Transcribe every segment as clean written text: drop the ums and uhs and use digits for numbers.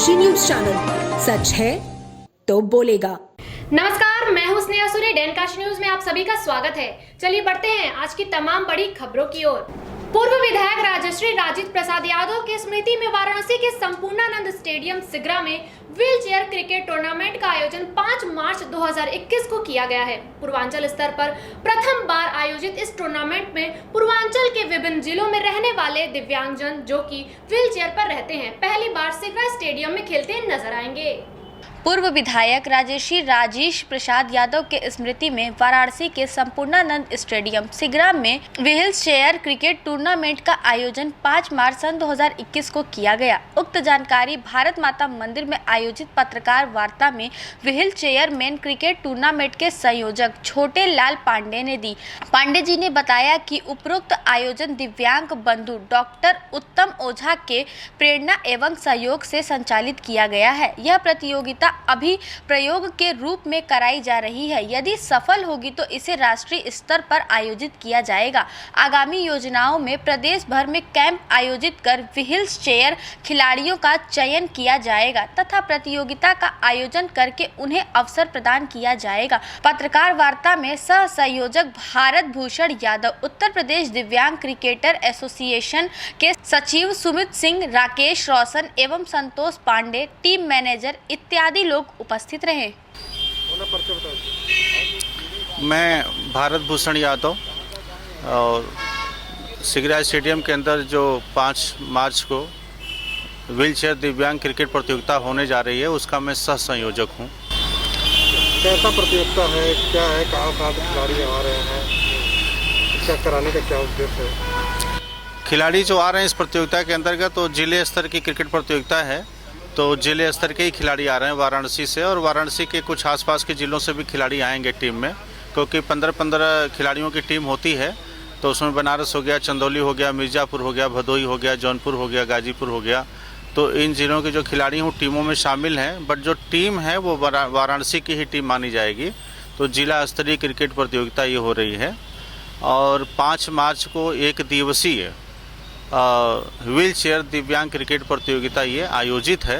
Kashi news channel, सच है तो बोलेगा। नमस्कार, मैं हूं स्नेहा सूरी। डेन काशी न्यूज में आप सभी का स्वागत है। चलिए बढ़ते हैं आज की तमाम बड़ी खबरों की ओर। पूर्व विधायक राजश्री राजीव प्रसाद यादव की स्मृति में वाराणसी के संपूर्णानंद स्टेडियम सिगरा में व्हील चेयर क्रिकेट टूर्नामेंट का आयोजन 5 मार्च 2021 को किया गया है। पूर्वांचल स्तर पर प्रथम बार आयोजित इस टूर्नामेंट में पूर्वांचल के विभिन्न जिलों में रहने वाले दिव्यांगजन जो कि व्हील चेयर पर रहते हैं, पहली बार सिगरा स्टेडियम में खेलते नजर आएंगे। पूर्व विधायक राजश्री राजीव प्रसाद यादव के स्मृति में वाराणसी के संपूर्णानंद स्टेडियम सिगरा में व्हील चेयर क्रिकेट टूर्नामेंट का आयोजन 5 मार्च सन 2021 को किया गया। उक्त जानकारी भारत माता मंदिर में आयोजित पत्रकार वार्ता में wheel chair man cricket tournament के संयोजक छोटे लाल पांडे ने दी। पांडे जी ने बताया कि उपरोक्त आयोजन दिव्यांग बंधु डॉक्टर उत्तम ओझा के प्रेरणा एवं सहयोग से संचालित किया गया है। यह प्रतियोगिता अभी प्रयोग के रूप में कराई जा रही है। यदि सफल होगी तो इसे राष्ट्रीय स्तर पर आयोजित किया जाएगा। आगामी योजनाओं में प्रदेश भर में कैंप आयोजित कर व्हील चेयर खिलाड़ियों का चयन किया जाएगा तथा प्रतियोगिता का आयोजन करके उन्हें अवसर प्रदान किया जाएगा। पत्रकार वार्ता में सह संयोजक भारत भूषण यादव, उत्तर प्रदेश दिव्यांग क्रिकेटर एसोसिएशन के सचिव सुमित सिंह, राकेश रोशन एवं संतोष पांडे, टीम मैनेजर इत्यादि लोग उपस्थित रहे। मैं भारत भूषण यादव और सिगरा स्टेडियम के अंदर जो 5 मार्च को व्हील चेयर दिव्यांग क्रिकेट प्रतियोगिता होने जा रही है उसका मैं सह संयोजक हूँ। कैसा प्रतियोगिता है, क्या है, कहाँ खिलाड़ी आ रहे हैं, क्या कराने का क्या उद्देश्य है? खिलाड़ी जो आ रहे हैं इस प्रतियोगिता के अंतर्गत तो जिले स्तर की क्रिकेट प्रतियोगिता है, तो जिले स्तर के ही खिलाड़ी आ रहे हैं वाराणसी से, और वाराणसी के कुछ आसपास के ज़िलों से भी खिलाड़ी आएंगे टीम में, क्योंकि 15-15 खिलाड़ियों की टीम होती है। तो उसमें बनारस हो गया, चंदौली हो गया, मिर्ज़ापुर हो गया, भदोही हो गया, जौनपुर हो गया, गाजीपुर हो गया। तो इन ज़िलों के जो खिलाड़ी हैं टीमों में शामिल हैं, बट जो टीम है वो वाराणसी की ही टीम मानी जाएगी। तो जिला स्तरीय क्रिकेट प्रतियोगिता ये हो रही है और 5 मार्च को एक दिवसीय व्हील चेयर दिव्यांग क्रिकेट प्रतियोगिता ये आयोजित है।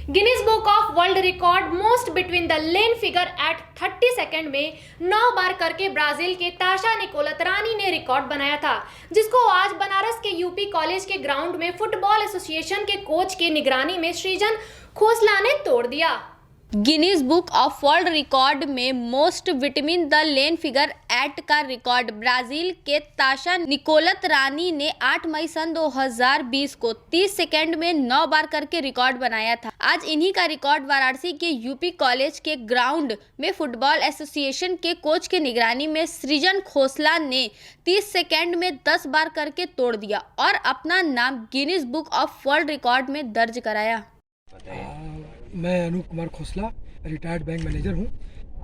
Guinness book of world Record most between the lane figure at 30 second में 9 बार करके ब्राजील के ताशा निकोलतरानी ने रिकॉर्ड बनाया था, जिसको आज बनारस के यूपी कॉलेज के ग्राउंड में फुटबॉल एसोसिएशन के कोच की निगरानी में सृजन खोसला ने तोड़ दिया। Guinness book of world record में most vitamin the lane figure eight का रिकॉर्ड ब्राजील के ताशा निकोलतरानी ने 8 मई सन 2020 को 30 सेकंड में 9 बार करके रिकॉर्ड बनाया था। आज इन्हीं का रिकॉर्ड वाराणसी के यूपी कॉलेज के ग्राउंड में फुटबॉल एसोसिएशन के कोच के निगरानी में सृजन खोसला ने 30 सेकंड में 10 बार करके तोड़ दिया और अपना नाम Guinness book of world record में दर्ज कराया। मैं Anoop Kumar Khosla, retired bank manager हूँ।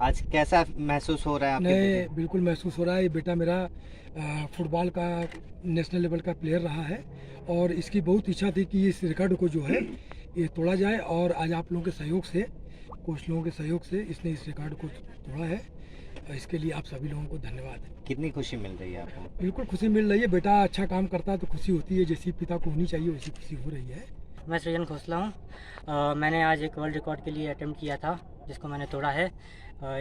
आज कैसा महसूस हो रहा है आपके? नहीं, बिल्कुल महसूस हो रहा है। ये बेटा मेरा फुटबॉल का नेशनल लेवल का प्लेयर रहा है और इसकी बहुत इच्छा थी कि इस रिकॉर्ड को जो है ये तोड़ा जाए, और आज आप लोगों के सहयोग से, कुछ लोगों के सहयोग से इसने इस रिकॉर्ड को तोड़ा है। इसके लिए आप सभी लोगों को धन्यवाद। कितनी खुशी मिल रही है आपको? बिल्कुल खुशी मिल रही है। बेटा अच्छा काम करता है तो खुशी होती है, जैसी पिता को होनी चाहिए वैसी खुशी हो रही है। मैं सृजन खोसला हूँ। मैंने आज एक वर्ल्ड रिकॉर्ड के लिए अटेम्प्ट किया था जिसको मैंने तोड़ा है।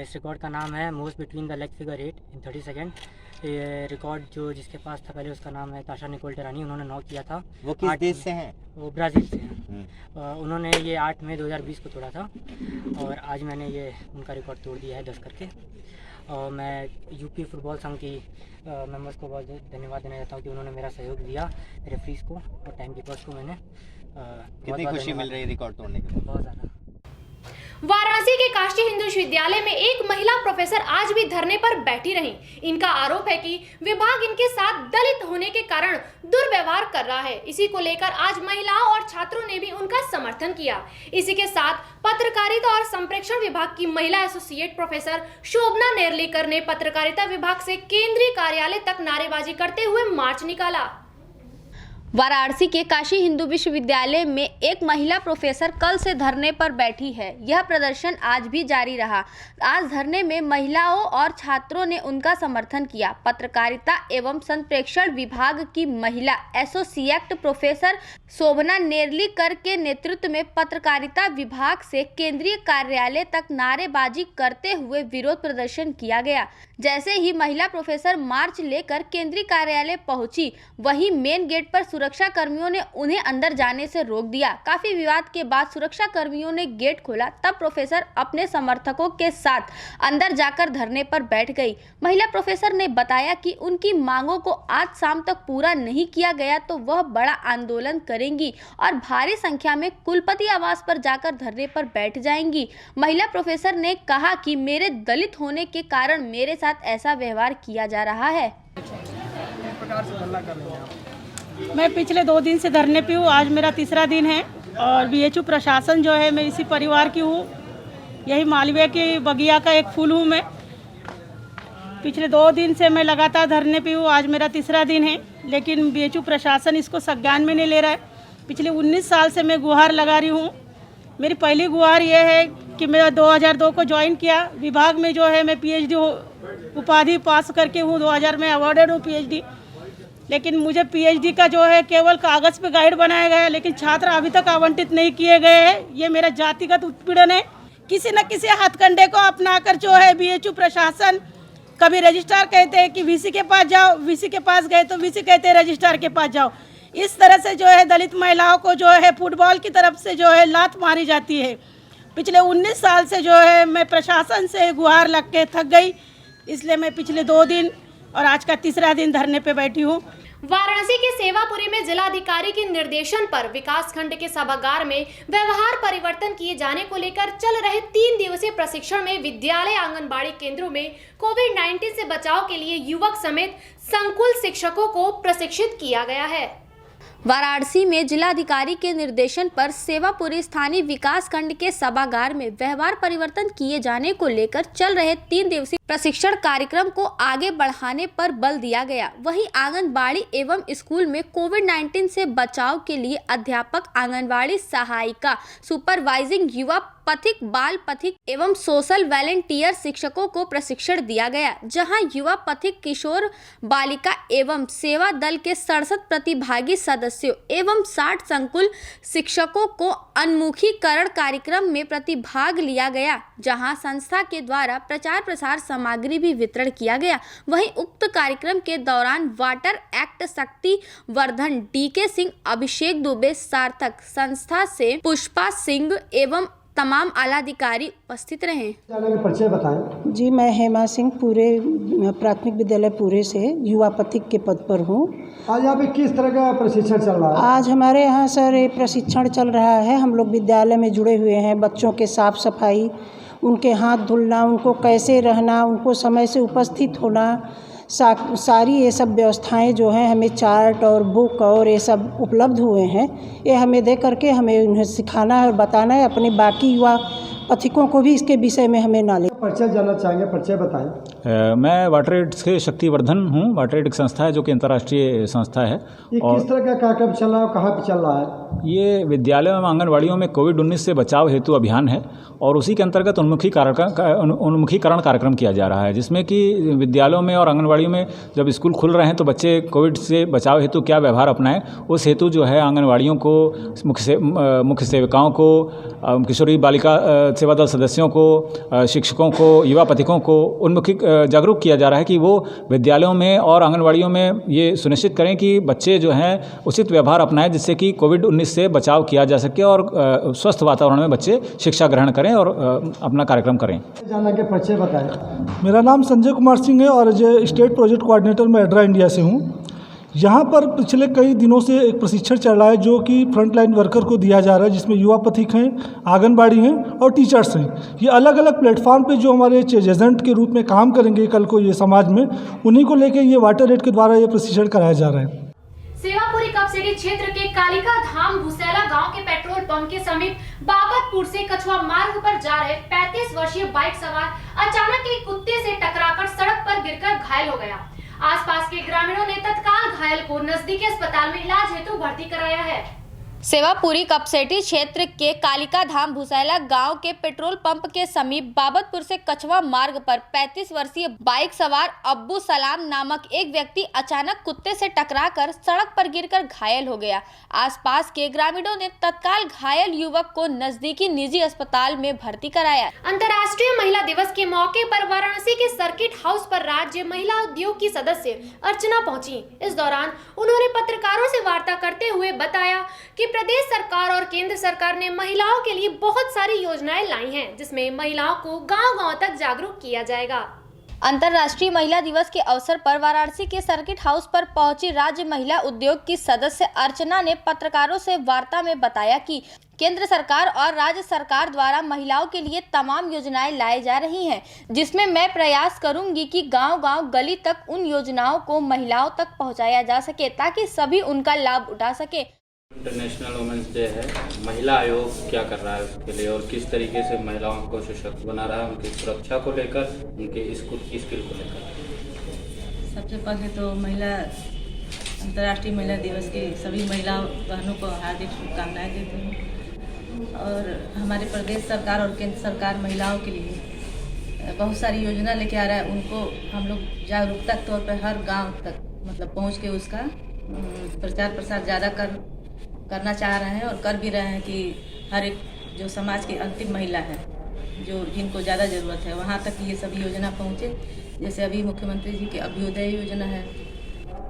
इस रिकॉर्ड का नाम है most between the leg figure 8 in 30 second. ये रिकॉर्ड जो जिसके पास था पहले उसका नाम है ताशा निकोलतरानी, उन्होंने 9 किया था। वो किस देश से हैं? वो ब्राज़ील से हैं। उन्होंने ये 8 मई 2020 को तोड़ा था और आज मैंने ये उनका रिकॉर्ड तोड़ दिया है 10 करके। और मैं यूपी फुटबॉल संघ की मेंबर्स को बहुत धन्यवाद देना चाहता हूँ कि उन्होंने मेरा सहयोग दिया, रेफरीज को और टाइम कीपर्स को। मैंने कितनी खुशी मिल रही है रिकॉर्ड तोड़ने के बाद? बहुत ज़्यादा। वाराणसी के काशी हिंदू विश्वविद्यालय में एक महिला प्रोफेसर आज भी धरने पर बैठी रहीं। इनका आरोप है कि विभाग इनके साथ दलित होने के कारण दुर्व्यवहार कर रहा है। इसी को लेकर आज महिलाओं और छात्रों ने भी उनका समर्थन किया। इसी के साथ पत्रकारिता और संप्रेषण विभाग की महिला एसोसिएट प्रोफेसर शोभना नेर्लीकर ने पत्रकारिता विभाग से केंद्रीय कार्यालय तक नारेबाजी करते हुए मार्च निकाला। वाराणसी के काशी हिंदू विश्वविद्यालय में एक महिला प्रोफेसर कल से धरने पर बैठी है। यह प्रदर्शन आज भी जारी रहा। आज धरने में महिलाओं और छात्रों ने उनका समर्थन किया। पत्रकारिता एवं संप्रेषण विभाग की महिला एसोसिएट प्रोफेसर शोभना नेर्लीकर के नेतृत्व में पत्रकारिता विभाग से केंद्रीय कार्यालय तक नारेबाजी करते हुए विरोध प्रदर्शन किया गया। जैसे ही महिला प्रोफेसर मार्च लेकर केंद्रीय कार्यालय पहुंची, वहीं मेन गेट पर सुरक्षा कर्मियों ने उन्हें अंदर जाने से रोक दिया। काफी विवाद के बाद सुरक्षा कर्मियों ने गेट खोला, तब प्रोफेसर अपने समर्थकों के साथ अंदर जाकर धरने पर बैठ गई। महिला प्रोफेसर ने बताया कि उनकी मांगों को आज शाम तक पूरा नहीं किया गया तो वह बड़ा आंदोलन करेंगी और भारी संख्या में कुलपति आवास पर जाकर धरने पर बैठ जाएंगी। महिला प्रोफेसर ने कहा कि मेरे दलित होने के कारण मेरे साथ ऐसा व्यवहार किया जा रहा है। मैं पिछले 2 दिन से धरने पे हूँ, आज मेरा तीसरा दिन है और बीएचयू प्रशासन जो है, मैं इसी परिवार की हूँ। यही मालवीय की बगिया का एक फूल हूँ मैं। पिछले 2 दिन से मैं लगातार धरने पे हूँ, आज मेरा तीसरा दिन है, लेकिन बीएचयू प्रशासन इसको संज्ञान में नहीं ले रहा है। पिछले 19 साल से मैं गुहार लगा रही हूँ। मेरी पहली गुहार ये है कि मैं 2002 को ज्वाइन किया विभाग में, जो है मैं पीएचडी उपाधि पास करके हूँ। 2000 में अवॉर्डेड हूँ पीएचडी, लेकिन मुझे पीएचडी का जो है केवल कागज़ पे गाइड बनाया गया है, लेकिन छात्र अभी तक आवंटित नहीं किए गए हैं। ये मेरा जातिगत उत्पीड़न है। किसी न किसी हथकंडे को अपनाकर जो है बीएचयू प्रशासन, कभी रजिस्ट्रार कहते हैं कि वीसी के पास जाओ, वीसी के पास गए तो वीसी कहते हैं रजिस्ट्रार के पास जाओ। इस तरह से जो है दलित महिलाओं को जो है फुटबॉल की तरफ से जो है लात मारी जाती है। पिछले 19 साल से जो है मैं प्रशासन से गुहार लग के थक गई, इसलिए मैं पिछले 2 दिन और आज का तीसरा दिन धरने पे बैठी हूँ। वाराणसी के सेवापुरी में जिलाधिकारी के निर्देशन पर विकास खंड के सभागार में व्यवहार परिवर्तन किए जाने को लेकर चल रहे 3 दिवसीय प्रशिक्षण में विद्यालय आंगनबाड़ी केंद्रों में कोविड-19 से बचाव के लिए युवक समेत संकुल शिक्षकों को प्रशिक्षित किया गया है। वाराणसी में जिलाधिकारी के निर्देशन पर सेवापुरी स्थानीय विकास खंड के सभागार में व्यवहार परिवर्तन किए जाने को लेकर चल रहे 3 दिवसीय प्रशिक्षण कार्यक्रम को आगे बढ़ाने पर बल दिया गया। वहीं आंगनबाड़ी एवं स्कूल में कोविड-19 से बचाव के लिए अध्यापक, आंगनबाड़ी सहायिका, सुपरवाइजिंग युवा पथिक, बाल पथिक एवं सोशल वॉलंटियर शिक्षकों को प्रशिक्षण दिया गया, जहां युवा पथिक, किशोर बालिका एवं सेवा दल के 67 प्रतिभागी सदस्यों एवं 60 संकुल शिक्षकों को उन्मुखीकरण कार्यक्रम में प्रतिभाग लिया गया, जहां संस्था के द्वारा प्रचार प्रसार सामग्री भी वितरण किया गया। वहीं उक्त कार्यक्रम के दौरान वाटर एक्ट शक्ति वर्धन, डीके सिंह, अभिषेक दुबे, सार्थक संस्था से पुष्पा सिंह एवं तमाम आला अधिकारी उपस्थित रहे। परिचय बताएं। जी, मैं हेमा सिंह पूरे प्राथमिक विद्यालय पूरे से युवा पथिक के पद पर हूँ। आज यहाँ पे किस तरह का प्रशिक्षण चल रहा है? आज हमारे यहाँ सर ये प्रशिक्षण चल रहा है। हम लोग विद्यालय में जुड़े हुए हैं। बच्चों के साफ सफाई, उनके हाथ धुलना, उनको कैसे रहना, उनको समय से उपस्थित होना, सारी ये सब व्यवस्थाएं जो हैं हमें चार्ट और बुक और ये सब उपलब्ध हुए हैं। ये हमें दे करके हमें उन्हें सिखाना है और बताना है। अपने बाकी युवा पथिकों को भी इसके विषय में हमें नॉलेज। परिचय जानना चाहेंगे, परिचय बताएं। मैं वाटर एड से शक्तिवर्धन हूँ। वाटर एड एक संस्था है जो कि अंतर्राष्ट्रीय संस्था है। ये किस तरह का कार्यक्रम चल रहा है, कहाँ पे चल रहा है? ये विद्यालयों में आंगनबाड़ियों में कोविड-19 से बचाव हेतु अभियान है और उसी के अंतर्गत उन्मुखीकरण कार्यक्रम किया जा रहा है, जिसमें कि विद्यालयों में और आंगनबाड़ियों में जब स्कूल खुल रहे हैं तो बच्चे कोविड से बचाव हेतु क्या व्यवहार अपनाएं, उस हेतु जो है आंगनबाड़ियों को, मुख्य सेविकाओं को, किशोरी बालिका सेवा दल सदस्यों को, शिक्षकों को, युवा पथिकों को जागरूक किया जा रहा है कि वो विद्यालयों में और आंगनबाड़ियों में ये सुनिश्चित करें कि बच्चे जो हैं उचित व्यवहार अपनाएं, जिससे कि कोविड-19 से बचाव किया जा सके और स्वस्थ वातावरण में बच्चे शिक्षा ग्रहण करें और अपना कार्यक्रम करें। जानना के परिचय बताएं। मेरा नाम संजय कुमार सिंह है और स्टेट प्रोजेक्ट कोऑर्डिनेटर मैं एड्रा इंडिया से हूँ। यहाँ पर पिछले कई दिनों से एक प्रशिक्षण चल रहा है जो कि फ्रंट लाइन वर्कर को दिया जा रहा है, जिसमें युवा पथिक हैं, आंगनबाड़ी हैं और टीचर्स हैं। ये अलग अलग प्लेटफॉर्म पे जो हमारे एजेंट के रूप में काम करेंगे कल को ये समाज में, उन्हीं को लेके ये वाटर एड के द्वारा ये प्रशिक्षण कराया जा रहा है। सेवापुरी कप सिटी क्षेत्र के कालिका धाम भुसैला गांव के पेट्रोल पंप के समीप बागतपुर से कछुआ मार्ग पर जा रहे 35 वर्षीय बाइक सवार अचानक एक कुत्ते से टकराकर सड़क पर गिरकर घायल हो गया। आसपास के ग्रामीणों ने तत्काल घायल को नजदीकी अस्पताल में इलाज हेतु भर्ती कराया है। सेवापुरी कपसेटी क्षेत्र के कालिका धाम भुसैला गांव के पेट्रोल पंप के समीप बाबतपुर से कछवा मार्ग पर 35 वर्षीय बाइक सवार अब्बू सलाम नामक एक व्यक्ति अचानक कुत्ते से टकराकर सड़क पर गिरकर घायल हो गया। आसपास के ग्रामीणों ने तत्काल घायल युवक को नजदीकी निजी अस्पताल में भर्ती कराया। अंतर्राष्ट्रीय महिला दिवस के मौके पर वाराणसी के सर्किट हाउस पर राज्य महिला उद्योग की सदस्य अर्चना पहुंची। इस दौरान उन्होंने पत्रकारों से वार्ता करते हुए बताया कि प्रदेश सरकार और केंद्र सरकार ने महिलाओं के लिए बहुत सारी योजनाएं लाई हैं, जिसमें महिलाओं को गांव-गांव तक जागरूक किया जाएगा। अंतर्राष्ट्रीय महिला दिवस के अवसर पर वाराणसी के सर्किट हाउस पर पहुंची राज्य महिला उद्योग की सदस्य अर्चना ने पत्रकारों से वार्ता में बताया कि केंद्र सरकार और राज्य सरकार द्वारा महिलाओं के लिए तमाम योजनाएं लाई जा रही हैं, जिसमें मैं प्रयास करूंगी कि गांव-गांव गली तक उन योजनाओं को महिलाओं तक पहुंचाया जा सके ताकि सभी उनका लाभ उठा सके। इंटरनेशनल वुमेन्स डे है, महिला आयोग क्या कर रहा है उसके लिए और किस तरीके से महिलाओं को सशक्त बना रहा है, उनकी सुरक्षा को लेकर, उनके स्किल को लेकर। सबसे पहले तो अंतर्राष्ट्रीय महिला दिवस के सभी महिला बहनों को हार्दिक शुभकामनाएं देती हूँ। और हमारे प्रदेश सरकार और केंद्र सरकार महिलाओं के लिए बहुत सारी योजना लेके आ रहा है। उनको हम लोग जागरूकता के तौर पर हर गाँव तक मतलब पहुँच के उसका प्रचार प्रसार ज़्यादा करना चाह रहे हैं और कर भी रहे हैं कि हर एक जो समाज की अंतिम महिला है, जो जिनको ज़्यादा ज़रूरत है, वहाँ तक ये सभी योजना पहुँचे। जैसे अभी मुख्यमंत्री जी की अभ्युदय योजना है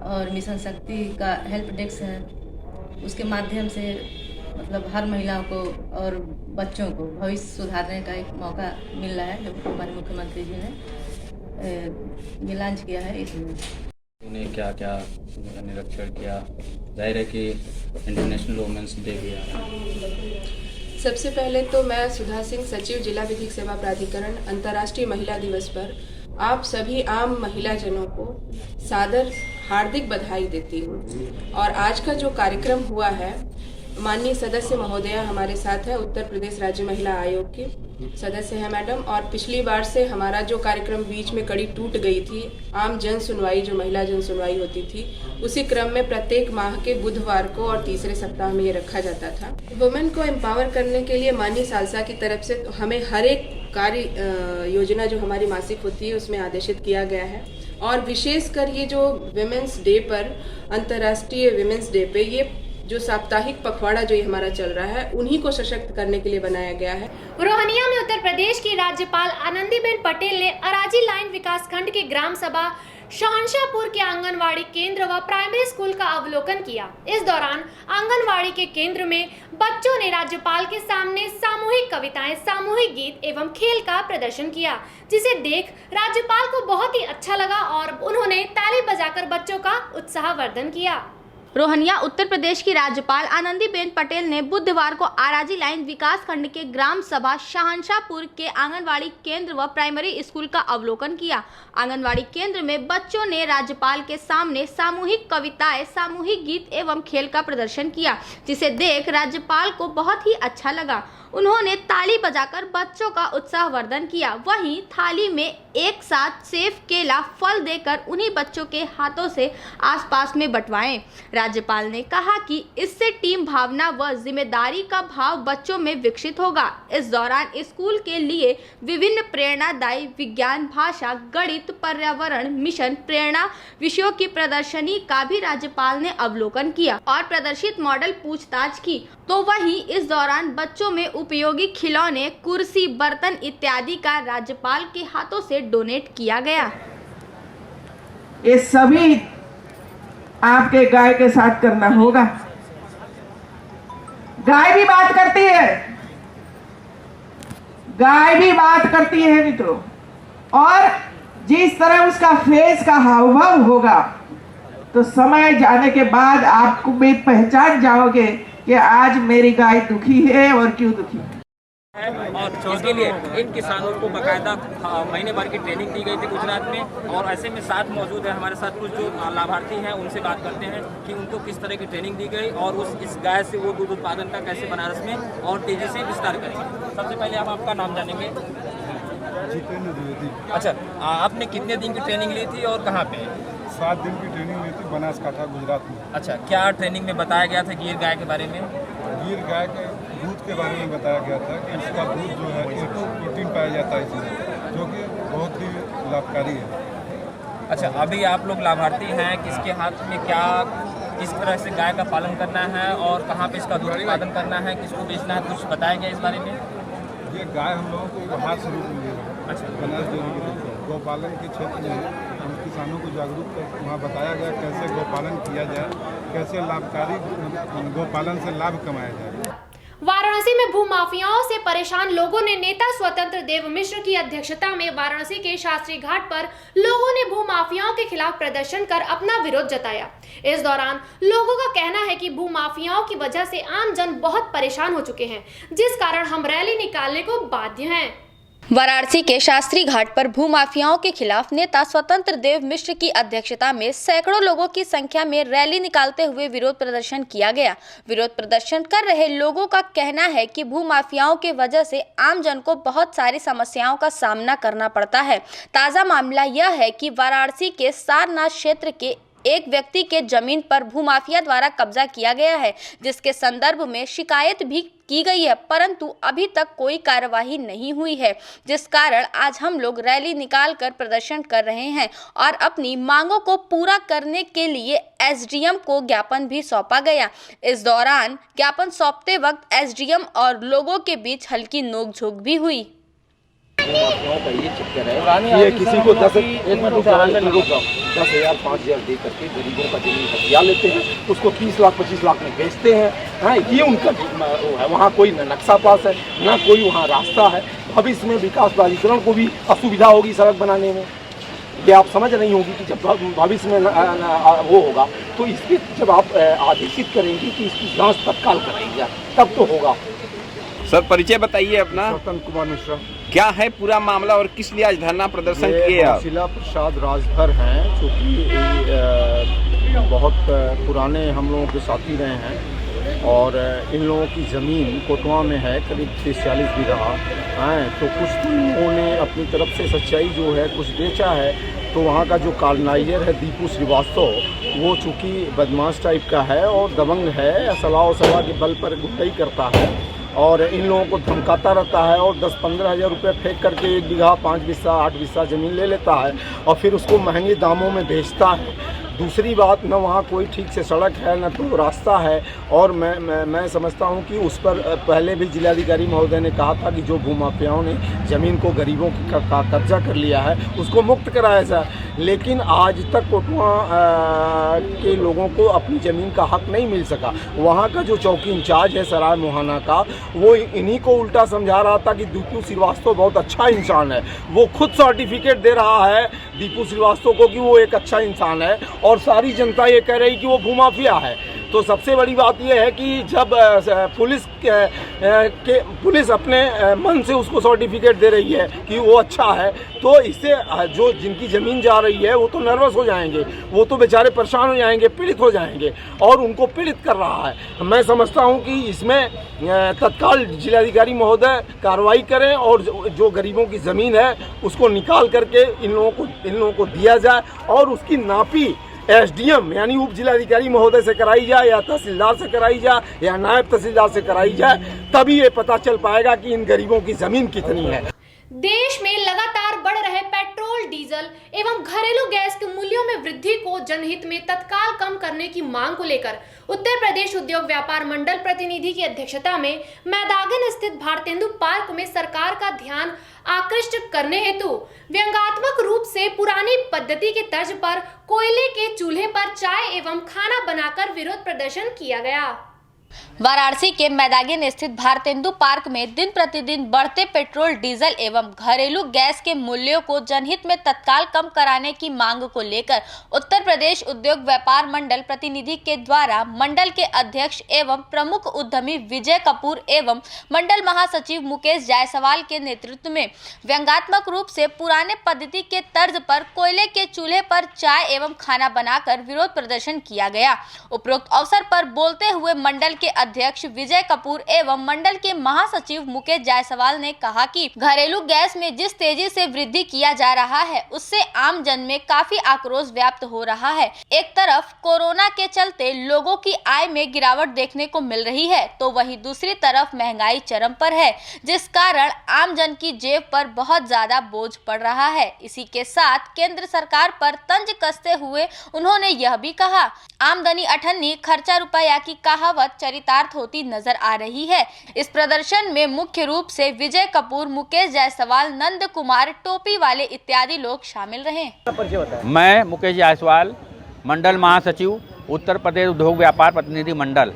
और मिशन शक्ति का हेल्प डेस्क है, उसके माध्यम से मतलब हर महिलाओं को और बच्चों को भविष्य सुधारने का एक मौका मिल रहा है, जो हमारे मुख्यमंत्री जी ने लॉन्च किया है। इसमें उन्हें क्या क्या निरीक्षण किया, जाहिर है कि इंटरनेशनल वुमेन्स डे भी आ रहा है। सबसे पहले तो मैं सुधा सिंह, सचिव जिला विधिक सेवा प्राधिकरण, अंतर्राष्ट्रीय महिला दिवस पर आप सभी आम महिला जनों को सादर हार्दिक बधाई देती हूँ। और आज का जो कार्यक्रम हुआ है, माननीय सदस्य महोदया हमारे साथ है, उत्तर प्रदेश राज्य महिला आयोग की सदस्य है मैडम। और पिछली बार से हमारा जो कार्यक्रम बीच में कड़ी टूट गई थी, आम जन सुनवाई जो महिला जन सुनवाई होती थी, उसी क्रम में प्रत्येक माह के बुधवार को और तीसरे सप्ताह में ये रखा जाता था। वुमेन को एम्पावर करने के लिए माननीय सालसा की तरफ से हमें हर एक कार्य योजना जो हमारी मासिक होती है उसमें आदेशित किया गया है। और विशेषकर ये जो विमेंस डे पर, अंतर्राष्ट्रीय विमेंस डे पे ये जो साप्ताहिक पखवाड़ा जो ये हमारा चल रहा है, उन्हीं को सशक्त करने के लिए बनाया गया है। रोहनिया में उत्तर प्रदेश की राज्यपाल आनंदीबेन पटेल ने अराजी लाइन विकास खंड के ग्राम सभा शहंशाहपुर के आंगनवाड़ी केंद्र व प्राइमरी स्कूल का अवलोकन किया। इस दौरान आंगनवाड़ी के केंद्र में बच्चों ने राज्यपाल के सामने सामूहिक कविताएं, सामूहिक गीत एवं खेल का प्रदर्शन किया, जिसे देख राज्यपाल को बहुत ही अच्छा लगा और उन्होंने ताली बजाकर बच्चों का उत्साहवर्धन किया। रोहनिया उत्तर प्रदेश की राज्यपाल आनंदीबेन पटेल ने बुधवार को आराजी लाइन विकास खंड के ग्राम सभा शहंशाहपुर के आंगनवाड़ी केंद्र व प्राइमरी स्कूल का अवलोकन किया। आंगनवाड़ी केंद्र में बच्चों ने राज्यपाल के सामने सामूहिक कविताएं, सामूहिक गीत एवं खेल का प्रदर्शन किया, जिसे देख राज्यपाल को बहुत ही अच्छा लगा। उन्होंने ताली बजाकर बच्चों का उत्साहवर्धन किया। वहीं थाली में एक साथ सेब, केला, फल देकर उन्हीं बच्चों के हाथों से आसपास में बंटवाएं। राज्यपाल ने कहा कि इससे टीम भावना व जिम्मेदारी का भाव बच्चों में विकसित होगा। इस दौरान स्कूल के लिए विभिन्न प्रेरणादायी विज्ञान, भाषा, गणित, पर्यावरण, मिशन प्रेरणा विषयों की प्रदर्शनी का भी राज्यपाल ने अवलोकन किया और प्रदर्शित मॉडल पूछताछ की। तो वहीं इस दौरान बच्चों में उपयोगी खिलौने, कुर्सी, बर्तन इत्यादि का राज्यपाल के हाथों से डोनेट किया गया। ये सभी आपके गाय के साथ करना होगा। गाय भी बात करती है, गाय भी बात करती है मित्रों। और जिस तरह उसका फेस का हाव भाव होगा, तो समय जाने के बाद आपको भी पहचान जाओगे कि आज मेरी गाय दुखी है और क्यों दुखी है। और इसके लिए इन किसानों को बाकायदा महीने भर की ट्रेनिंग दी गई थी गुजरात में। और ऐसे में साथ मौजूद है हमारे साथ कुछ जो लाभार्थी हैं, उनसे बात करते हैं कि उनको किस तरह की ट्रेनिंग दी गई और इस गाय से वो दूध उत्पादन का कैसे बनारस में और तेजी से विस्तार करेंगे। सबसे पहले हम आपका नाम जानेंगे। अच्छा, आपने कितने दिन की ट्रेनिंग ली थी और कहाँ पे? 7 दिन की ट्रेनिंग ली थी बनासकाठा गुजरात में। अच्छा, क्या ट्रेनिंग में बताया गया था गिर गाय के बारे में? गिर गाय के दूध के बारे में बताया गया था कि इसका दूध जो है प्रोटीन पाया जाता है इसमें, जो कि बहुत ही लाभकारी है। अच्छा, अभी आप लोग लाभार्थी हैं, किसके हाथ में क्या किस तरह से गाय का पालन करना है और कहाँ पे इसका दूध उत्पादन करना है, किसको बेचना है, कुछ बताया गया इस बारे में? ये गाय हम लोगों को हाथ से रूप में अच्छा बनास डेयरी के गौपालन के क्षेत्र में हम किसानों को जागरूक कर वहाँ बताया गया कैसे गौपालन किया जाए, कैसे लाभकारी गौपालन से लाभ कमाया जाए। वाराणसी में भूमाफियाओं से परेशान लोगों ने नेता स्वतंत्र देव मिश्र की अध्यक्षता में वाराणसी के शास्त्री घाट पर लोगों ने भूमाफियाओं के खिलाफ प्रदर्शन कर अपना विरोध जताया। इस दौरान लोगों का कहना है कि भूमाफियाओं की वजह से आम जन बहुत परेशान हो चुके हैं, जिस कारण हम रैली निकालने को बाध्य हैं। वाराणसी के शास्त्री घाट पर भूमाफियाओं के खिलाफ नेता स्वतंत्र देव मिश्र की अध्यक्षता में सैकड़ों लोगों की संख्या में रैली निकालते हुए विरोध प्रदर्शन किया गया। विरोध प्रदर्शन कर रहे लोगों का कहना है कि भूमाफियाओं के वजह से आम जन को बहुत सारी समस्याओं का सामना करना पड़ता है। ताज़ा मामला यह है कि वाराणसी के सारनाथ क्षेत्र के एक व्यक्ति के जमीन पर भूमाफिया द्वारा कब्जा किया गया है, जिसके संदर्भ में शिकायत भी की गई है, परंतु अभी तक कोई कार्यवाही नहीं हुई है, जिस कारण आज हम लोग रैली निकालकर प्रदर्शन कर रहे हैं और अपनी मांगों को पूरा करने के लिए एसडीएम को ज्ञापन भी सौंपा गया। इस दौरान ज्ञापन सौंपते वक्त एसडीएम और लोगों के बीच हल्की नोकझोंक भी हुई। का ये चक्कर है, ये किसी को 10,000 5,000 दे करके गरीबों का जमीन हथिया लेते हैं, उसको 30 लाख 25 लाख में बेचते हैं। हाँ, ये उनका वो है। वहाँ कोई न नक्शा पास है, ना कोई वहाँ रास्ता है। भविष्य में विकास प्राधिकरण को भी असुविधा होगी सड़क बनाने में। ये आप समझ नहीं होगी कि जब भविष्य में वो होगा तो इसकी जब आप आदेशित करेंगे कि इसकी जाँच तत्काल कराई जाए तब तो होगा। सर, परिचय बताइए अपना। स्वतंत्र कुमार मिश्रा। क्या है पूरा मामला और किस लिए आज धरना प्रदर्शन किए आप? शिला प्रसाद राजभर हैं, जो कि बहुत पुराने हम लोगों के साथी रहे हैं और इन लोगों की ज़मीन कोटवा में है, करीब 30-40 बीघा हैं। तो कुछ लोगों ने अपनी तरफ से सच्चाई जो है कुछ बेचा है, तो वहाँ का जो कॉलोनाइजर है दीपू श्रीवास्तव, वो चूँकि बदमाश टाइप का है और दबंग है, सलाह के बल पर गुंडाई करता है और इन लोगों को धमकाता रहता है और 10-15 हज़ार रुपये फेंक करके 1 बीघा 5 बिस्सा 8 बिस्सा ज़मीन ले लेता है और फिर उसको महंगे दामों में बेचता है। दूसरी बात, न वहाँ कोई ठीक से सड़क है, न तो रास्ता है और मैं समझता हूँ कि उस पर पहले भी जिलाधिकारी महोदय ने कहा था कि जो भूमाफियाओं ने ज़मीन को गरीबों का कब्जा कर लिया है उसको मुक्त कराया जाए, लेकिन आज तक कोटवा के लोगों को अपनी ज़मीन का हक नहीं मिल सका। वहाँ का जो चौकी इंचार्ज है सराय मोहाना का, वो इन्हीं को उल्टा समझा रहा था कि दीपू श्रीवास्तव बहुत अच्छा इंसान है। वो खुद सर्टिफिकेट दे रहा है दीपू श्रीवास्तव को कि वो एक अच्छा इंसान है और सारी जनता ये कह रही कि वो भूमाफिया है। तो सबसे बड़ी बात यह है कि जब पुलिस अपने मन से उसको सर्टिफिकेट दे रही है कि वो अच्छा है, तो इससे जो जिनकी ज़मीन जा रही है वो तो नर्वस हो जाएंगे, वो तो बेचारे परेशान हो जाएंगे, पीड़ित हो जाएंगे और उनको पीड़ित कर रहा है। मैं समझता हूँ कि इसमें तत्काल जिलाधिकारी महोदय कार्रवाई करें और जो गरीबों की ज़मीन है उसको निकाल करके इन लोगों को दिया जाए और उसकी नापी एसडीएम यानी उप जिलाधिकारी महोदय से कराई जाए या तहसीलदार से कराई जाए या नायब तहसीलदार से कराई जाए, तभी ये पता चल पाएगा कि इन गरीबों की जमीन कितनी है। देश में लगातार बढ़ रहे पेट्रोल, डीजल एवं घरेलू गैस के मूल्यों में वृद्धि को जनहित में तत्काल कम करने की मांग को लेकर उत्तर प्रदेश उद्योग व्यापार मंडल प्रतिनिधि की अध्यक्षता में मैदागन स्थित भारतेंदु पार्क में सरकार का ध्यान आकृष्ट करने हेतु व्यंग्यात्मक रूप से पुरानी पद्धति के तर्ज पर कोयले के चूल्हे पर चाय एवं खाना बनाकर विरोध प्रदर्शन किया गया। वाराणसी के मैदागिन स्थित भारतेंदु पार्क में दिन प्रतिदिन बढ़ते पेट्रोल, डीजल एवं घरेलू गैस के मूल्यों को जनहित में तत्काल कम कराने की मांग को लेकर उत्तर प्रदेश उद्योग व्यापार मंडल प्रतिनिधि के द्वारा मंडल के अध्यक्ष एवं प्रमुख उद्यमी विजय कपूर एवं मंडल महासचिव मुकेश जायसवाल के नेतृत्व में व्यंग्यात्मक रूप से पुराने पद्धति के तर्ज पर कोयले के चूल्हे पर चाय एवं खाना बनाकर विरोध प्रदर्शन किया गया। उपरोक्त अवसर पर बोलते हुए मंडल के अध्यक्ष विजय कपूर एवं मंडल के महासचिव मुकेश जायसवाल ने कहा कि घरेलू गैस में जिस तेजी से वृद्धि किया जा रहा है उससे आम जन में काफी आक्रोश व्याप्त हो रहा है। एक तरफ कोरोना के चलते लोगों की आय में गिरावट देखने को मिल रही है तो वहीं दूसरी तरफ महंगाई चरम पर है, जिस कारण आम जन की जेब पर बहुत ज्यादा बोझ पड़ रहा है। इसी के साथ केंद्र सरकार पर तंज कसते हुए उन्होंने यह भी कहा, आमदनी अठन्नी खर्चा रुपया की कहावत चरितार्थ होती नजर आ रही है। इस प्रदर्शन में मुख्य रूप से विजय कपूर, मुकेश जायसवाल, नंद कुमार, टोपी वाले इत्यादि लोग शामिल रहे। मैं मुकेश जायसवाल, मंडल महासचिव, उत्तर प्रदेश उद्योग व्यापार प्रतिनिधि मंडल।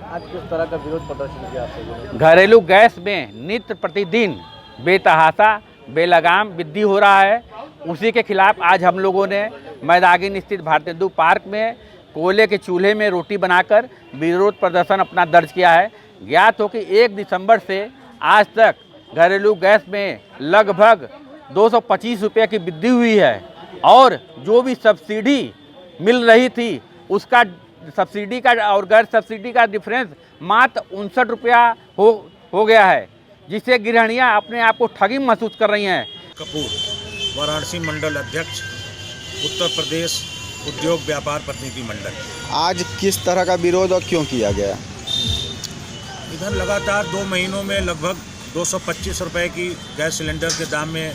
आज किस तरह का विरोध प्रदर्शन किया आपने? घरेलू गैस में नित्य प्रतिदिन बेतहाशा बेलगाम वृद्धि हो रहा है, उसी के खिलाफ आज हम लोगों ने मैदागिन स्थित भारतीय हिंदू पार्क में कोयले के चूल्हे में रोटी बनाकर विरोध प्रदर्शन अपना दर्ज किया है। ज्ञात हो कि 1 दिसंबर से आज तक घरेलू गैस में लगभग 225 रुपये की वृद्धि हुई है और जो भी सब्सिडी मिल रही थी उसका सब्सिडी का और गैर सब्सिडी का डिफरेंस मात्र 59 रुपया हो गया है, जिससे गृहिणियां अपने आप को ठगी महसूस कर रही हैं। कपूर, वाराणसी मंडल अध्यक्ष, उत्तर प्रदेश उद्योग व्यापार प्रतिनिधि मंडल। आज किस तरह का विरोध और क्यों किया गया? इधर लगातार 2 महीनों में लगभग 225 रुपये की गैस सिलेंडर के दाम में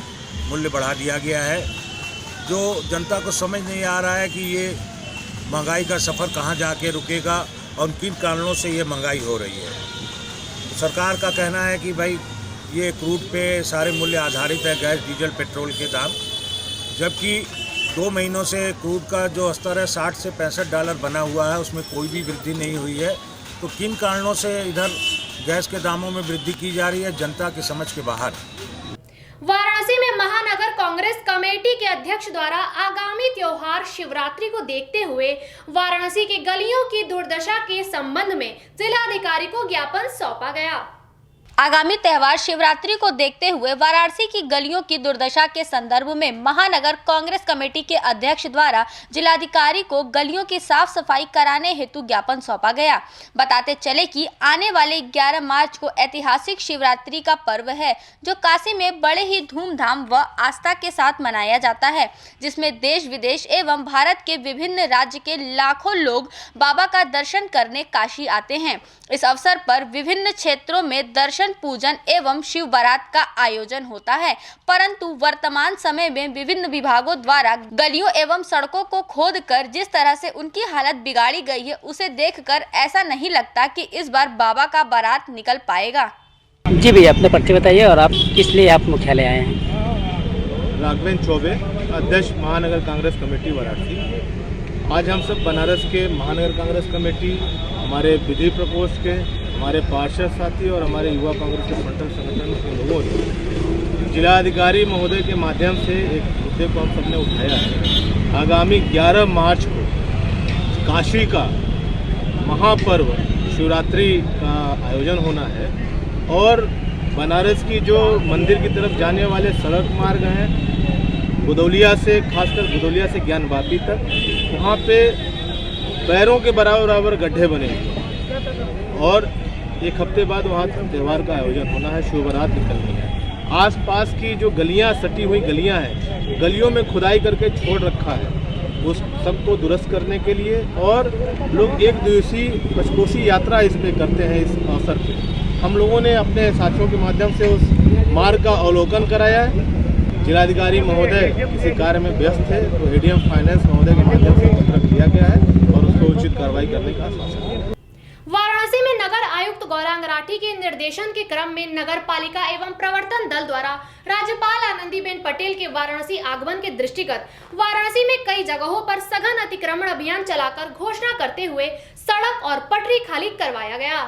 मूल्य बढ़ा दिया गया है, जो जनता को समझ नहीं आ रहा है कि ये महंगाई का सफ़र कहाँ जाके रुकेगा और किन कारणों से ये महंगाई हो रही है। सरकार का कहना है कि भाई ये क्रूड पे सारे मूल्य आधारित है, गैस डीजल पेट्रोल के दाम, जबकि 2 महीनों से क्रूड का जो स्तर है 60 से $65 बना हुआ है, उसमें कोई भी वृद्धि नहीं हुई है। तो किन कारणों से इधर गैस के दामों में वृद्धि की जा रही है, जनता की समझ के बाहर। वाराणसी में महानगर कांग्रेस कमेटी के अध्यक्ष द्वारा आगामी त्योहार शिवरात्रि को देखते हुए वाराणसी की गलियों की दुर्दशा के संबंध में जिलाधिकारी को ज्ञापन सौंपा गया। आगामी त्यौहार शिवरात्रि को देखते हुए वाराणसी की गलियों की दुर्दशा के संदर्भ में महानगर कांग्रेस कमेटी के अध्यक्ष द्वारा जिलाधिकारी को गलियों की साफ सफाई कराने हेतु ज्ञापन सौंपा गया। बताते चले कि आने वाले 11 मार्च को ऐतिहासिक शिवरात्रि का पर्व है, जो काशी में बड़े ही धूमधाम व आस्था के साथ मनाया जाता है, जिसमें देश विदेश एवं भारत के विभिन्न राज्य के लाखों लोग बाबा का दर्शन करने काशी आते हैं। इस अवसर पर विभिन्न क्षेत्रों में दर्शन पूजन एवं शिव बारात का आयोजन होता है, परंतु वर्तमान समय में विभिन्न विभागों द्वारा गलियों एवं सड़कों को खोदकर जिस तरह से उनकी हालत बिगाड़ी गई है, उसे देखकर ऐसा नहीं लगता कि इस बार बाबा का बारात निकल पाएगा। जी भैया, अपना परिचय बताइए और आप किस लिए आप मुख्यालय आए हैं? राघवेंद्र चौबे, अध्यक्ष महानगर कांग्रेस कमेटी वाराणसी। आज हम सब बनारस के महानगर कांग्रेस कमेटी, हमारे विधि प्रकोष्ठ के, हमारे पार्षद साथी और हमारे युवा कांग्रेस के फ्रंटल संगठन के लोगों ने जिलाधिकारी महोदय के माध्यम से एक मुद्दे को हम सबने उठाया है। आगामी 11 मार्च को काशी का महापर्व शिवरात्रि का आयोजन होना है और बनारस की जो मंदिर की तरफ जाने वाले सड़क मार्ग हैं, गुदौलिया से, खासकर गुदौलिया से ज्ञान वापी तक, वहाँ पे पैरों के बराबर गड्ढे बने हैं और 1 हफ्ते बाद वहाँ त्यौहार का आयोजन होना है, शिव बारात निकलनी है। आसपास की जो गलियाँ, सटी हुई गलियाँ हैं, गलियों में खुदाई करके छोड़ रखा है, उस सबको दुरुस्त करने के लिए और लोग 1 दिवसीय पंचकोसी यात्रा इस पे करते हैं। इस अवसर पे हम लोगों ने अपने साथियों के माध्यम से उस मार्ग का अवलोकन कराया है। जिलाधिकारी महोदय किसी कार्य में व्यस्त है तो एडीएम फाइनेंस महोदय के माध्यम से पत्र दिया गया है और उसको उचित कार्रवाई करने का आश्वासन है। वाराणसी में नगर आयुक्त गौरांग राठी के निर्देशन के क्रम में नगर पालिका एवं प्रवर्तन दल द्वारा राज्यपाल आनंदीबेन पटेल के वाराणसी आगमन के दृष्टिगत वाराणसी में कई जगहों पर सघन अतिक्रमण अभियान चलाकर घोषणा करते हुए सड़क और पटरी खाली करवाया गया।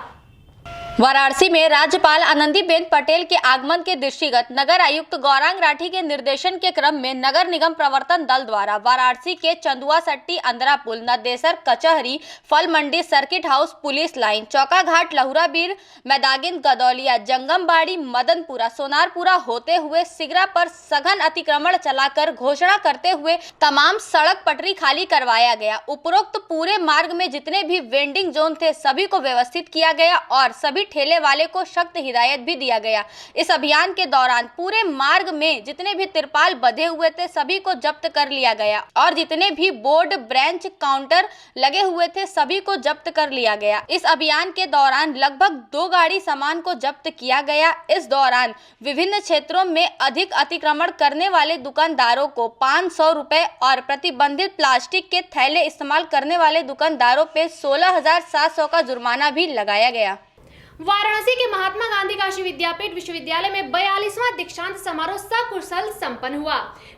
वाराणसी में राज्यपाल आनंदीबेन पटेल के आगमन के दृष्टिगत नगर आयुक्त गौरांग राठी के निर्देशन के क्रम में नगर निगम प्रवर्तन दल द्वारा वाराणसी के चंदुआ सट्टी, अंदरा पुल, नदेसर कचहरी, फल मंडी, सर्किट हाउस, पुलिस लाइन, चौका घाट, लहुराबीर, मैदागिन, गदौलिया, जंगमबाड़ी, मदनपुरा, सोनारपुरा होते हुए सिगरा पर सघन अतिक्रमण चलाकर घोषणा करते हुए तमाम सड़क पटरी खाली करवाया गया। उपरोक्त पूरे मार्ग में जितने भी वेंडिंग जोन थे सभी को व्यवस्थित किया गया और सभी ठेले वाले को सख्त हिदायत भी दिया गया। इस अभियान के दौरान पूरे मार्ग में जितने भी तिरपाल बंधे हुए थे सभी को जब्त कर लिया गया और जितने भी बोर्ड, ब्रांच, काउंटर लगे हुए थे सभी को जब्त कर लिया गया। इस अभियान के दौरान लगभग 2 गाड़ी सामान को जब्त किया गया। इस दौरान विभिन्न क्षेत्रों में अधिक अतिक्रमण करने वाले दुकानदारों को 500 रुपए और प्रतिबंधित प्लास्टिक के थैले इस्तेमाल करने वाले दुकानदारों पे 16,700 का जुर्माना भी लगाया गया। वाराणसी के महात्मा गांधी काशी विद्यापीठ विश्वविद्यालय में 42वां दीक्षांत समारोह सकुशल संपन्न हुआ।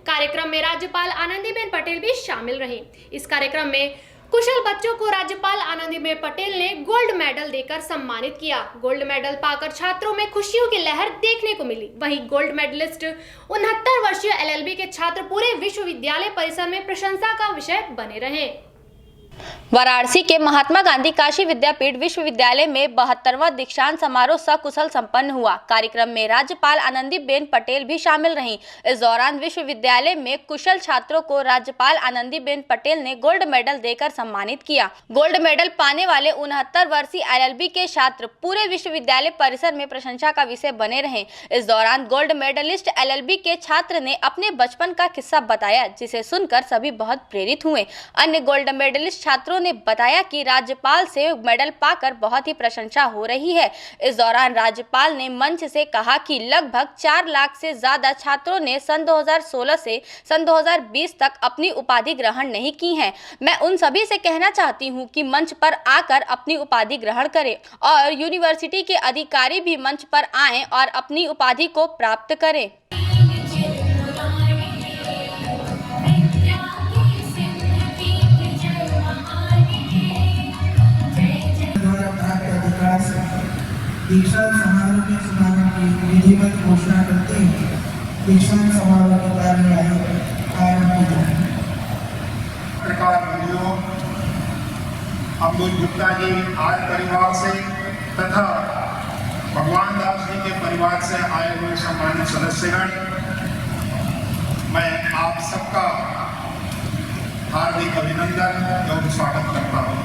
कार्यक्रम में राज्यपाल आनंदीबेन पटेल भी शामिल रहीं। इस कार्यक्रम में कुशल बच्चों को राज्यपाल आनंदीबेन पटेल ने गोल्ड मेडल देकर सम्मानित किया। गोल्ड मेडल पाकर छात्रों में खुशियों की लहर देखने को मिली। वहीं गोल्ड मेडलिस्ट 69 वर्षीय LLB के छात्र पूरे विश्वविद्यालय परिसर में प्रशंसा का विषय बने रहे। वाराणसी के महात्मा गांधी काशी विद्यापीठ विश्वविद्यालय में 72वां दीक्षांत समारोह सकुशल संपन्न हुआ। कार्यक्रम में राज्यपाल आनंदीबेन पटेल भी शामिल रहीं। इस दौरान विश्वविद्यालय में कुशल छात्रों को राज्यपाल आनंदीबेन पटेल ने गोल्ड मेडल देकर सम्मानित किया। गोल्ड मेडल पाने वाले 69 वर्षीय LLB के छात्र पूरे विश्वविद्यालय परिसर में प्रशंसा का विषय बने रहे। इस दौरान गोल्ड मेडलिस्ट LLB के छात्र ने अपने बचपन का किस्सा बताया जिसे सुनकर सभी बहुत प्रेरित हुए। अन्य गोल्ड मेडलिस्ट छात्रों ने बताया कि राज्यपाल से मेडल पाकर बहुत ही प्रशंसा हो रही है। इस दौरान राज्यपाल ने मंच से कहा कि लगभग 4 लाख से ज्यादा छात्रों ने सन 2016 से सन 2020 तक अपनी उपाधि ग्रहण नहीं की है। मैं उन सभी से कहना चाहती हूं कि मंच पर आकर अपनी उपाधि ग्रहण करें और यूनिवर्सिटी के अधिकारी भी मंच पर आएं और अपनी उपाधि को प्राप्त करें। दीक्षांत समारोह के शुभारंभ की विधिवत घोषणा करते हुए दीक्षांत समारोह की कार्यवाही आरंभ की जाए। अब्दुल गुप्ता जी आज परिवार से तथा भगवान दास जी के परिवार से आए हुए सम्मानित सदस्यगण, मैं आप सबका हार्दिक अभिनंदन एवं स्वागत करता हूँ।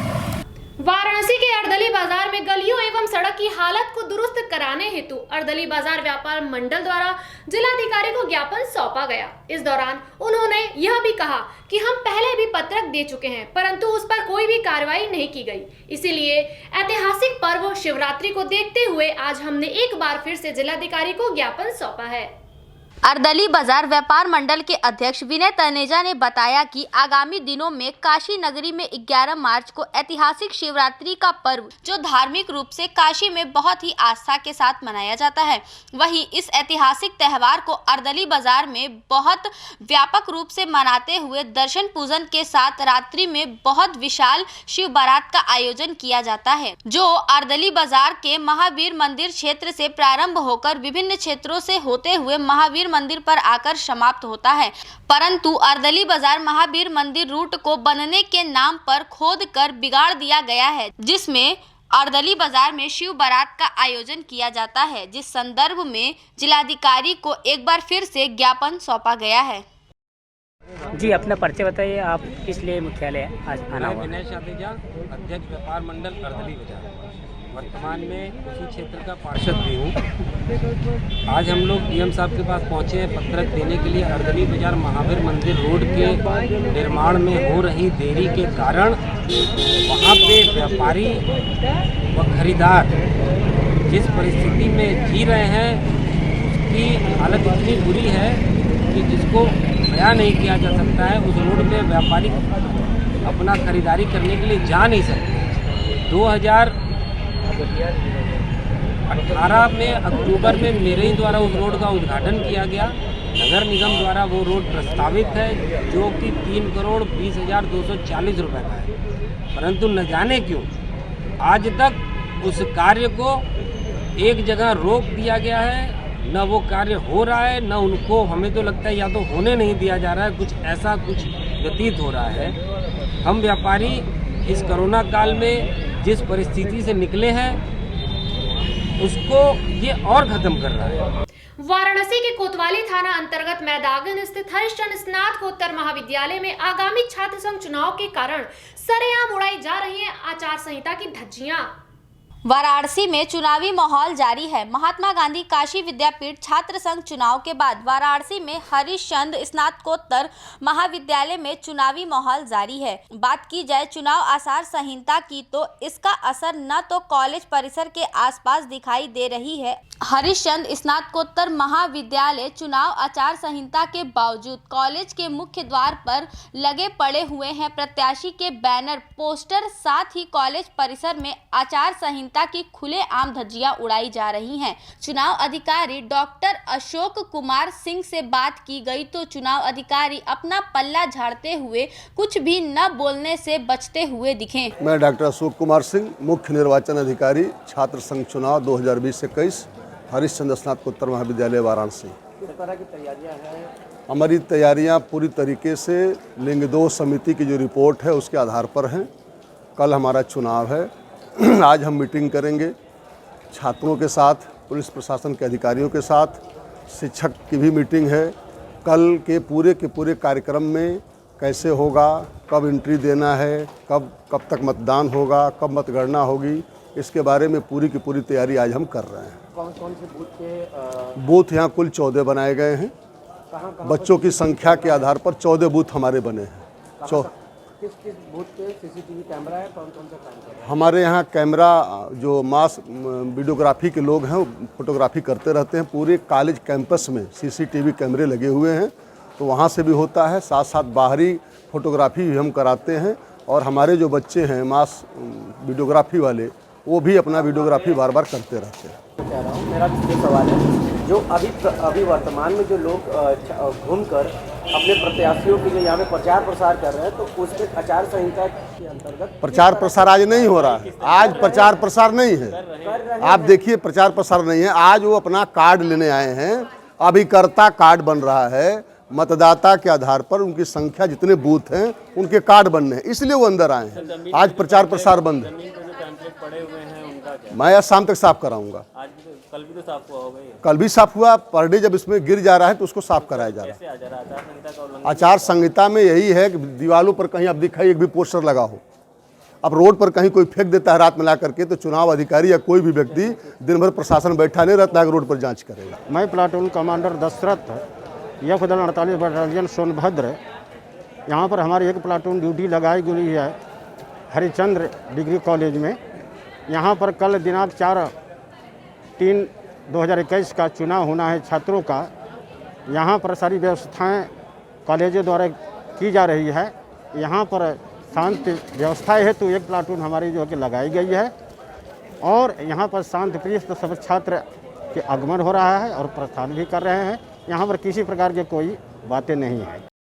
वाराणसी के अर्दली बाजार में गलियों एवं सड़क की हालत को दुरुस्त कराने हेतु अर्दली बाजार व्यापार मंडल द्वारा जिलाधिकारी को ज्ञापन सौंपा गया। इस दौरान उन्होंने यह भी कहा कि हम पहले भी पत्रक दे चुके हैं परंतु उस पर कोई भी कार्रवाई नहीं की गई। इसीलिए ऐतिहासिक पर्व शिवरात्रि को देखते हुए आज हमने एक बार फिर से जिलाधिकारी को ज्ञापन सौंपा है। अर्दली बाजार व्यापार मंडल के अध्यक्ष विनय तनेजा ने बताया कि आगामी दिनों में काशी नगरी में 11 मार्च को ऐतिहासिक शिवरात्रि का पर्व जो धार्मिक रूप से काशी में बहुत ही आस्था के साथ मनाया जाता है, वहीं इस ऐतिहासिक त्यौहार को अर्दली बाजार में बहुत व्यापक रूप से मनाते हुए दर्शन पूजन के साथ रात्रि में बहुत विशाल शिव बारात का आयोजन किया जाता है, जो अर्दली बाजार के महावीर मंदिर क्षेत्र से प्रारंभ होकर विभिन्न क्षेत्रों से होते हुए महावीर मंदिर पर आकर समाप्त होता है। परंतु अर्दली बाजार महावीर मंदिर रूट को बनने के नाम पर खोदकर बिगाड़ दिया गया है, जिसमें अर्दली बाजार में शिव बारात का आयोजन किया जाता है, जिस संदर्भ में जिलाधिकारी को एक बार फिर से ज्ञापन सौंपा गया है। जी, अपना परिचय बताइए, आप किस लिए मुख्यालय आज आना हुआ? विनय शादेजा, अध्यक्ष व्यापार मंडल अर्दली बाजार, वर्तमान में उसी क्षेत्र का पार्षद भी हूँ। आज हम लोग डीएम साहब के पास पहुँचे हैं पत्रक देने के लिए। अर्दली बाजार महावीर मंदिर रोड के निर्माण में हो रही देरी के कारण वहाँ पे व्यापारी व खरीदार जिस परिस्थिति में जी रहे हैं उसकी हालत इतनी बुरी है कि जिसको बयां नहीं किया जा सकता है। उस रोड पे व्यापारी अपना खरीदारी करने के लिए जा नहीं सकते। 2018 में अक्टूबर में मेरे ही द्वारा उस रोड का उद्घाटन किया गया। नगर निगम द्वारा वो रोड प्रस्तावित है जो कि 3,20,240 रुपये का है, परंतु न जाने क्यों आज तक उस कार्य को एक जगह रोक दिया गया है, न वो कार्य हो रहा है, न उनको, हमें तो लगता है या तो होने नहीं दिया जा रहा है, कुछ ऐसा कुछ व्यतीत हो रहा है। हम व्यापारी इस कोरोना काल में जिस परिस्थिति से निकले हैं उसको ये और खत्म कर रहा है। वाराणसी के कोतवाली थाना अंतर्गत मैदागन स्थित हरिश्चंद्र स्नातकोत्तर महाविद्यालय में आगामी छात्र संघ चुनाव के कारण सरेआम उड़ाई जा रही है आचार संहिता की धज्जियां। वाराणसी में चुनावी माहौल जारी है। महात्मा गांधी काशी विद्यापीठ छात्र संघ चुनाव के बाद वाराणसी में हरिश्चंद्र स्नातकोत्तर महाविद्यालय में चुनावी माहौल जारी है। बात की जाए चुनाव आचार संहिता की तो इसका असर न तो कॉलेज परिसर के आसपास दिखाई दे रही है। हरिश्चंद्र स्नातकोत्तर महाविद्यालय चुनाव आचार संहिता के बावजूद कॉलेज के मुख्य द्वार पर लगे पड़े हुए हैं प्रत्याशी के बैनर, पोस्टर, साथ ही कॉलेज परिसर में आचार संहिता की खुले आम धज्जियां उड़ाई जा रही हैं। चुनाव अधिकारी डॉक्टर अशोक कुमार सिंह से बात की गई तो चुनाव अधिकारी अपना पल्ला झाड़ते हुए कुछ भी न बोलने से बचते हुए दिखे। मैं डॉक्टर अशोक कुमार सिंह, मुख्य निर्वाचन अधिकारी, छात्र संघ चुनाव 2020-21, हरिश्चंद्र स्नातकोत्तर महाविद्यालय वाराणसी। किस तरह की तैयारियां हैं? हमारी तैयारियां पूरी तरीके से लिंग 2 समिति की जो रिपोर्ट है उसके आधार पर हैं। कल हमारा चुनाव है। आज हम मीटिंग करेंगे छात्रों के साथ, पुलिस प्रशासन के अधिकारियों के साथ, शिक्षक की भी मीटिंग है। कल के पूरे कार्यक्रम में कैसे होगा, कब एंट्री देना है, कब तक मतदान होगा, कब मतगणना होगी, इसके बारे में पूरी की पूरी तैयारी आज हम कर रहे हैं। कौन कौन से बूथ के बूथ यहाँ कुल 14 बनाए गए हैं। बच्चों की संख्या के आधार पर 14 बूथ हमारे बने हैं। किस बूथ पे सीसीटीवी कैमरा है? कौन कौन सा काम कर रहे हैं? हमारे यहाँ कैमरा, जो मास वीडियोग्राफी के लोग हैं वो फोटोग्राफी करते रहते हैं। पूरे कॉलेज कैंपस में सीसीटीवी कैमरे लगे हुए हैं, तो वहाँ से भी होता है। साथ साथ बाहरी फोटोग्राफी भी हम कराते हैं। और हमारे जो बच्चे हैं मास वीडियोग्राफी वाले, वो भी अपना वीडियोग्राफी बार बार करते रहते हैं। कह रहा हूँ, मेरा ये सवाल है, जो अभी वर्तमान में जो लोग घूमकर अपने प्रत्याशियों के लिए यहाँ पे प्रचार प्रसार कर रहे हैं, तो उसके आचार संहिता के अंतर्गत प्रचार प्रसार आज नहीं हो रहा है। आज प्रचार प्रसार नहीं है। आप देखिए, प्रचार प्रसार नहीं है। आज वो अपना कार्ड लेने आए हैं। अभिकर्ता कार्ड बन रहा है। मतदाता के आधार पर उनकी संख्या, जितने बूथ हैं उनके कार्ड बनने हैं, इसलिए वो अंदर आए हैं। आज प्रचार प्रसार बंद है। मैं आज शाम तक साफ कराऊंगा। कल भी तो साफ हुआ होगा। कल भी साफ हुआ। पर डे जब इसमें गिर जा रहा है तो उसको साफ कराया जा रहा है। आचार संहिता में यही है कि दीवारों पर कहीं अब दिखाई एक भी पोस्टर लगा हो। अब रोड पर कहीं कोई फेंक देता है रात में ला करके, तो चुनाव अधिकारी या कोई भी व्यक्ति दिन भर प्रशासन बैठा नहीं रहता है, रोड पर जांच करेगा। मैं प्लाटून कमांडर दशरथ, यह दल 48 बटालियन सोनभद्र। यहाँ पर हमारी एक प्लाटून ड्यूटी लगाई गई है हरिश्चंद्र डिग्री कॉलेज में। यहाँ पर कल दिनांक 4/3/2021 का चुनाव होना है छात्रों का। यहाँ पर सारी व्यवस्थाएं कॉलेजों द्वारा की जा रही है। यहाँ पर शांति व्यवस्था हेतु एक प्लाटून हमारी जो कि लगाई गई है और यहाँ पर शांति प्रिय सब छात्र के आगमन हो रहा है और प्रस्थान भी कर रहे हैं। यहाँ पर किसी प्रकार की कोई बातें नहीं है।